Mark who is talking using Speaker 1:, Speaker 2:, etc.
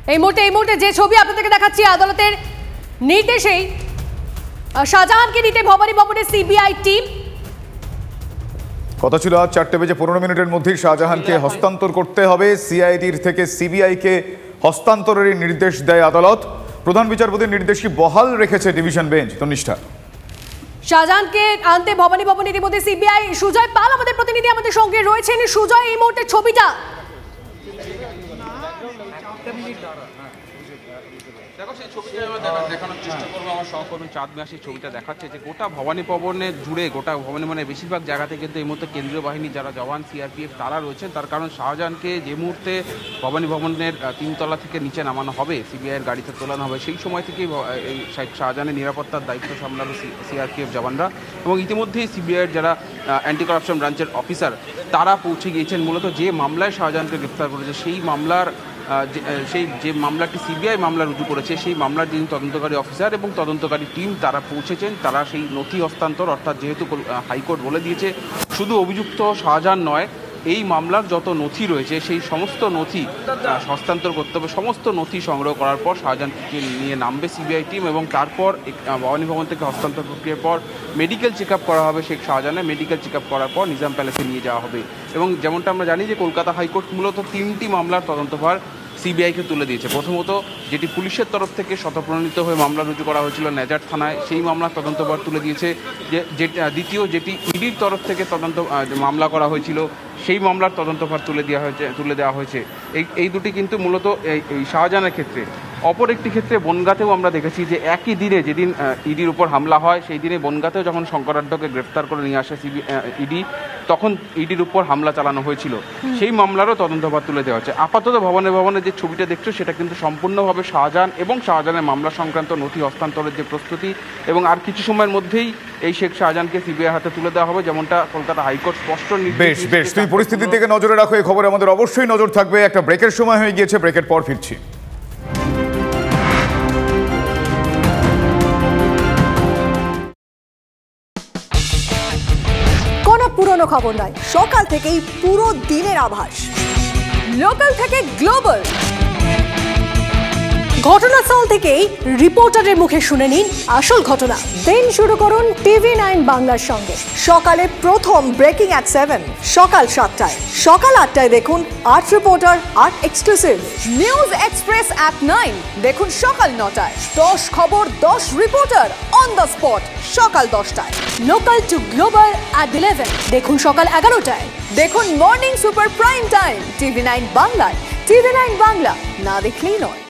Speaker 1: এই মুহূর্তে যে ছবি আপনাদেরকে দেখাচ্ছি আদালতের নির্দেশেই শাহজাহানকে নিতে ভবানী ভবনের সিবিআই টিম।
Speaker 2: কথা ছিল আজ 4:15 মধ্যেই শাহজাহানকে হস্তান্তর করতে হবে। সিআইডির থেকে সিবিআইকে হস্তান্তরের নির্দেশ দেয় আদালত। প্রধান বিচারপতির নির্দেশই বহাল রেখেছে ডিভিশন বেঞ্চ। তনিষ্ঠা,
Speaker 1: শাহজাহানকে আনতে ভবানী ভবন ইতিমধ্যে সিবিআই। সুজয় পাল আমাদের প্রতিনিধি আমাদের সঙ্গে রয়েছেন। সুজয়, এই মুহূর্তে ছবিটা
Speaker 3: দেখো, সেই ছবিটা দেখানোর চেষ্টা করবো। আমার সহকর্মী চাঁদ মিয়া সেই ছবিটা দেখাচ্ছে যে গোটা ভবানী ভবনে জুড়ে, গোটা ভবানী ভবনের বেশিরভাগ জায়গাতে কিন্তু এই মুহূর্তে কেন্দ্রীয় বাহিনী যারা জওয়ান সিআরপিএফ তারা রয়েছেন। তার কারণ শাহজাহানকে যে মুহূর্তে ভবানী ভবনের 3 তলা থেকে নিচে নামানো হবে, সিবিআইয়ের গাড়িতে তোলানো হবে, সেই সময় থেকেই এই শাহজাহানের নিরাপত্তার দায়িত্ব সামলাবে সিআরপিএফ জওয়ানরা। এবং ইতিমধ্যেই সিবিআইয়ের যারা অ্যান্টি কারাপশন ব্রাঞ্চের অফিসার তারা পৌঁছে গিয়েছেন। মূলত যে মামলায় শাহজাহানকে গ্রেফতার করেছে সেই মামলাটি সিবিআই মামলা রুজু করেছে, সেই মামলার যিনি তদন্তকারী অফিসার এবং তদন্তকারী টিম তারা পৌঁছেছেন। তারা সেই নথি হস্তান্তর, অর্থাৎ যেহেতু হাইকোর্ট বলে দিয়েছে শুধু অভিযুক্ত শাহজাহান নয়, এই মামলার যত নথি রয়েছে সেই সমস্ত নথি হস্তান্তর করতে হবে। সমস্ত নথি সংগ্রহ করার পর শাহজাহানকে নিয়ে নামবে সিবিআই টিম এবং তারপর ভবানী ভবন থেকে হস্তান্তর প্রক্রিয়ার পর মেডিকেল চেক আপ করা হবে শেখ শাহজাহানের। মেডিকেল চেক আপ করার পর নিজাম প্যালেসে নিয়ে যাওয়া হবে। এবং যেমনটা আমরা জানি যে কলকাতা হাইকোর্ট মূলত 3টি মামলার তদন্তভার সিবিআইকে তুলে দিয়েছে। প্রথমত যেটি পুলিশের তরফ থেকে স্বতঃপ্রণোদিত হয়ে মামলা রুজু করা হয়েছিল নেজার থানায়, সেই মামলার তদন্তভার তুলে দিয়েছে। দ্বিতীয় যেটি ইডির তরফ থেকে মামলা করা হয়েছিল, সেই মামলার তদন্তভার তুলে দেওয়া হয়েছে। এই দুটি কিন্তু মূলত এই শাহজাহানের ক্ষেত্রে। অপর একটি ক্ষেত্রে বনগাঁতেও আমরা দেখেছি যে একই দিনে যেদিন ইডির উপর হামলা হয়, সেই দিনে বনগাঁতেও যখন শঙ্করাঢ্যকে গ্রেফতার করে নিয়ে আসে ইডি, তখন ইডির উপর হামলা চালানো হয়েছিল। সেই মামলারও তদন্তভার তুলে দেওয়া হচ্ছে। আপাতত ভবনের যে ছবিটা দেখছো সেটা কিন্তু সম্পূর্ণভাবে শাহজাহান এবং শাহজাহানের মামলা সংক্রান্ত নথি হস্তান্তরের যে প্রস্তুতি, এবং আর কিছু সময়ের মধ্যেই এই শেখ শাহজাহানকে সিবিআই হাতে তুলে দেওয়া হবে, যেমনটা কলকাতা হাইকোর্ট স্পষ্ট নির্দেশ।
Speaker 2: বেশ, তুমি পরিস্থিতির দিকে নজরে রাখো। এই খবরে আমাদের অবশ্যই নজর থাকবে। একটা ব্রেকের সময় হয়ে গিয়েছে, ব্রেকের পর ফিরছি।
Speaker 4: কোনো পুরনো খবর নয়, সকাল থেকেই পুরো দিনের আভাস,
Speaker 1: লোকাল থেকে গ্লোবাল, ঘটনাস্থল থেকেই রিপোর্টারের মুখে শুনে নিন আসল ঘটনা। দিন শুরু করুন TV9 বাংলার সঙ্গে।
Speaker 4: সকালে প্রথম ব্রেকিং অ্যাট 7, সকাল 7টায়, সকাল 8টায় দেখুন 8 reporter 8 exclusive.
Speaker 5: News express at 9 দেখুন সকাল 9টায়। 10 খবর 10 রিপোর্টার অন দ্য স্পট সকাল 10টায়।
Speaker 1: লোকাল টু গ্লোবাল অ্যাট 11 দেখুন সকাল 11টায়।
Speaker 5: দেখুন morning super prime time TV9 বাংলায়। TV9 বাংলা না দেখলেই নয়।